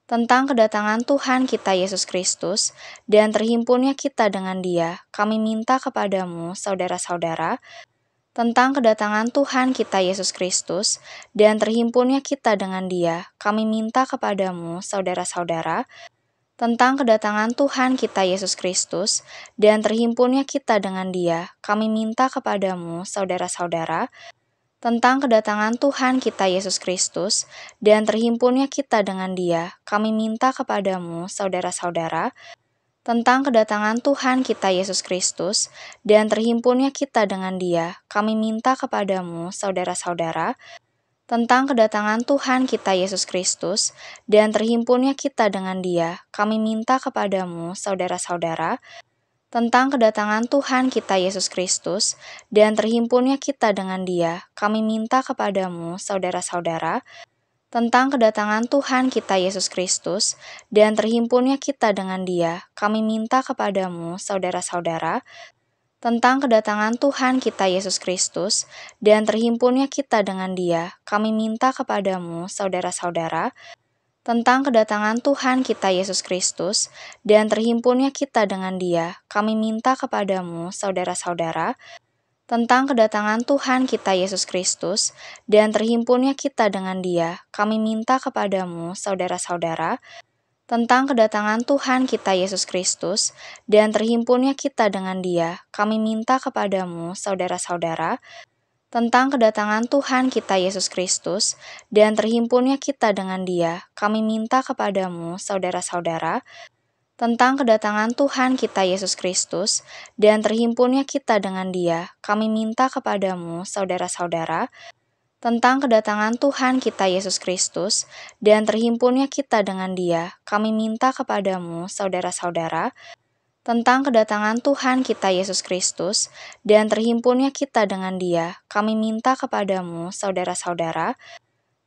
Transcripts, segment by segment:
tentang kedatangan Tuhan kita Yesus Kristus, dan terhimpunnya kita dengan Dia, kami minta kepadamu, saudara-saudara, tentang kedatangan Tuhan kita Yesus Kristus, dan terhimpunnya kita dengan Dia, kami minta kepadamu, saudara-saudara, tentang kedatangan Tuhan kita Yesus Kristus, dan terhimpunnya kita dengan Dia, kami minta kepadamu, saudara-saudara, tentang kedatangan Tuhan kita Yesus Kristus, dan terhimpunnya kita dengan Dia, kami minta kepadamu, saudara-saudara, tentang kedatangan Tuhan kita Yesus Kristus, dan terhimpunnya kita dengan Dia, kami minta kepadamu, saudara-saudara, tentang kedatangan Tuhan kita Yesus Kristus, dan terhimpunnya kita dengan Dia, kami minta kepadamu, saudara-saudara, tentang kedatangan Tuhan kita Yesus Kristus, dan terhimpunnya kita dengan Dia, kami minta kepadamu, saudara-saudara, tentang kedatangan Tuhan kita Yesus Kristus, dan terhimpunnya kita dengan Dia, kami minta kepadamu, saudara-saudara, tentang kedatangan Tuhan kita Yesus Kristus, dan terhimpunnya kita dengan Dia, kami minta kepadamu, saudara-saudara, tentang kedatangan Tuhan kita Yesus Kristus, dan terhimpunnya kita dengan Dia, kami minta kepadamu, saudara-saudara, tentang kedatangan Tuhan kita Yesus Kristus, dan terhimpunnya kita dengan Dia, kami minta kepadamu, saudara-saudara, tentang kedatangan Tuhan kita Yesus Kristus, dan terhimpunnya kita dengan Dia, kami minta kepadamu, saudara-saudara, tentang kedatangan Tuhan kita Yesus Kristus, dan terhimpunnya kita dengan Dia, kami minta kepadamu, saudara-saudara, tentang kedatangan Tuhan kita Yesus Kristus, dan terhimpunnya kita dengan Dia, kami minta kepadamu, saudara-saudara, tentang kedatangan Tuhan kita Yesus Kristus, dan terhimpunnya kita dengan Dia, kami minta kepadamu, saudara-saudara, tentang kedatangan Tuhan kita Yesus Kristus, dan terhimpunnya kita dengan Dia, kami minta kepadamu, saudara-saudara,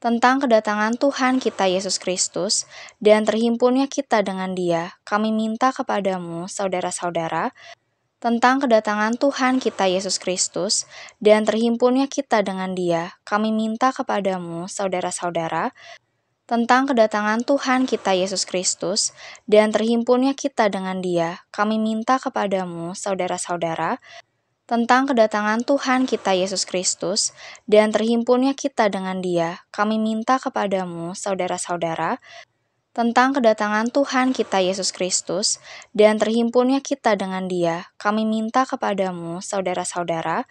tentang kedatangan Tuhan kita Yesus Kristus, dan terhimpunnya kita dengan Dia, kami minta kepadamu, saudara-saudara, tentang kedatangan Tuhan kita Yesus Kristus, dan terhimpunnya kita dengan Dia, kami minta kepadamu, saudara-saudara, tentang kedatangan Tuhan kita Yesus Kristus, dan terhimpunnya kita dengan Dia, kami minta kepadamu, saudara-saudara, tentang kedatangan Tuhan kita Yesus Kristus, dan terhimpunnya kita dengan Dia, kami minta kepadamu, saudara-saudara, tentang kedatangan Tuhan kita Yesus Kristus, dan terhimpunnya kita dengan Dia, kami minta kepadamu, saudara-saudara,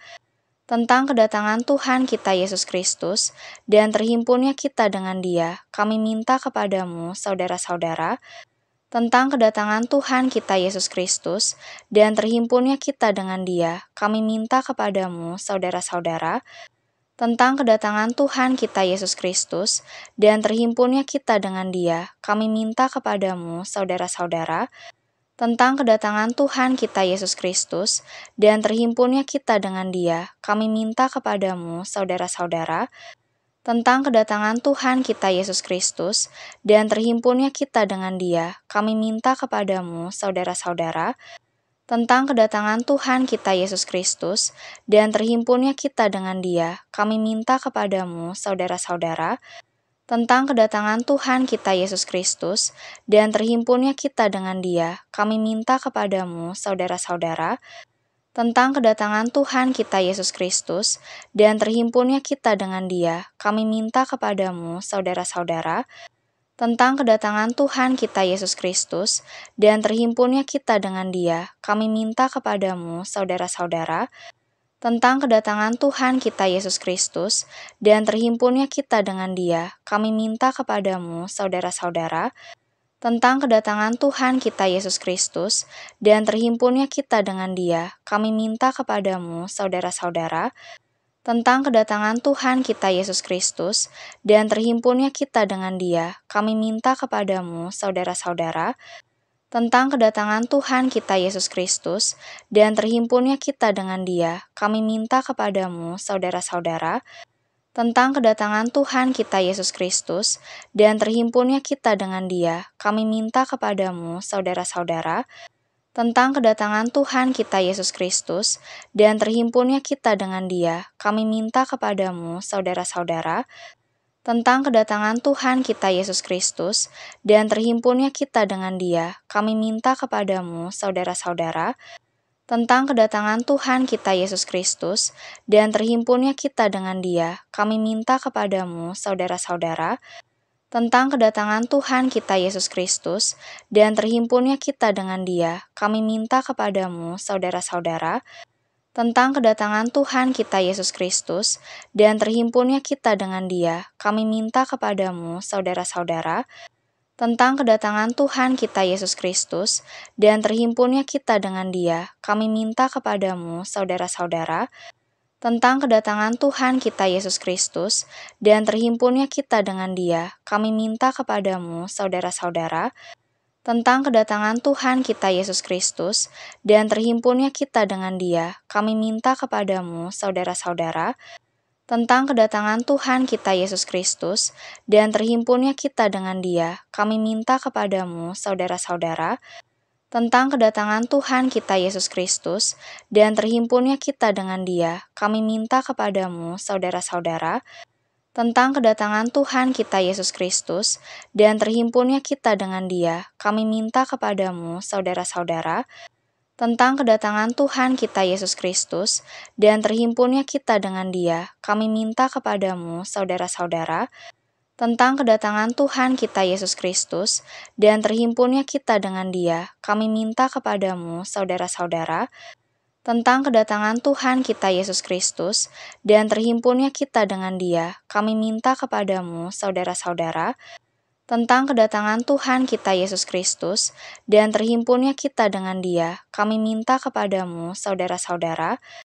tentang kedatangan Tuhan kita Yesus Kristus, dan terhimpunnya kita dengan Dia, kami minta kepadamu, saudara-saudara, tentang kedatangan Tuhan kita Yesus Kristus, dan terhimpunnya kita dengan Dia, kami minta kepadamu, saudara-saudara, tentang kedatangan Tuhan kita Yesus Kristus, dan terhimpunnya kita dengan Dia, kami minta kepadamu, saudara-saudara, tentang kedatangan Tuhan kita Yesus Kristus, dan terhimpunnya kita dengan Dia, kami minta kepadamu, saudara-saudara, tentang kedatangan Tuhan kita Yesus Kristus, dan terhimpunnya kita dengan Dia, kami minta kepadamu, saudara-saudara, tentang kedatangan Tuhan kita Yesus Kristus, dan terhimpunnya kita dengan Dia, kami minta kepadamu, saudara-saudara, tentang kedatangan Tuhan kita Yesus Kristus, dan terhimpunnya kita dengan Dia, kami minta kepadamu, saudara-saudara, tentang kedatangan Tuhan kita Yesus Kristus, dan terhimpunnya kita dengan Dia, kami minta kepadamu, saudara-saudara, tentang kedatangan Tuhan kita Yesus Kristus, dan terhimpunnya kita dengan Dia, kami minta kepadamu, saudara-saudara, tentang kedatangan Tuhan kita Yesus Kristus, dan terhimpunnya kita dengan Dia, kami minta kepadamu, saudara-saudara, tentang kedatangan Tuhan kita Yesus Kristus, dan terhimpunnya kita dengan Dia, kami minta kepadamu, saudara-saudara, tentang kedatangan Tuhan kita Yesus Kristus, dan terhimpunnya kita dengan Dia, kami minta kepadamu, saudara-saudara, tentang kedatangan Tuhan kita Yesus Kristus, dan terhimpunnya kita dengan Dia, kami minta kepadamu, saudara-saudara, tentang kedatangan Tuhan kita Yesus Kristus, dan terhimpunnya kita dengan Dia, kami minta kepadamu, saudara-saudara, tentang kedatangan Tuhan kita Yesus Kristus, dan terhimpunnya kita dengan Dia, kami minta kepadamu, saudara-saudara, tentang kedatangan Tuhan kita Yesus Kristus, dan terhimpunnya kita dengan Dia, kami minta kepadamu, saudara-saudara, tentang kedatangan Tuhan kita Yesus Kristus, dan terhimpunnya kita dengan Dia, kami minta kepadamu, saudara-saudara, tentang kedatangan Tuhan kita Yesus Kristus, dan terhimpunnya kita dengan Dia, kami minta kepadamu, saudara-saudara, tentang kedatangan Tuhan kita Yesus Kristus, dan terhimpunnya kita dengan Dia, kami minta kepadamu, saudara-saudara, tentang kedatangan Tuhan kita Yesus Kristus, dan terhimpunnya kita dengan Dia, kami minta kepadamu, saudara-saudara, tentang kedatangan Tuhan kita Yesus Kristus, dan terhimpunnya kita dengan Dia, kami minta kepadamu, saudara-saudara, tentang kedatangan Tuhan kita Yesus Kristus, dan terhimpunnya kita dengan Dia, kami minta kepadamu, saudara-saudara, tentang kedatangan Tuhan kita Yesus Kristus, dan terhimpunnya kita dengan Dia, kami minta kepadamu, saudara-saudara, tentang kedatangan Tuhan kita Yesus Kristus, dan terhimpunnya kita dengan Dia, kami minta kepadamu, saudara-saudara, tentang kedatangan Tuhan kita Yesus Kristus, dan terhimpunnya kita dengan Dia, kami minta kepadamu, saudara-saudara, tentang kedatangan Tuhan kita Yesus Kristus, dan terhimpunnya kita dengan Dia, kami minta kepadamu, saudara-saudara, tentang kedatangan Tuhan kita Yesus Kristus, dan terhimpunnya kita dengan Dia, kami minta kepadamu, saudara-saudara, tentang kedatangan Tuhan kita Yesus Kristus, dan terhimpunnya kita dengan Dia, kami minta kepadamu, saudara-saudara, tentang kedatangan Tuhan kita Yesus Kristus, dan terhimpunnya kita dengan Dia, kami minta kepadamu, saudara-saudara,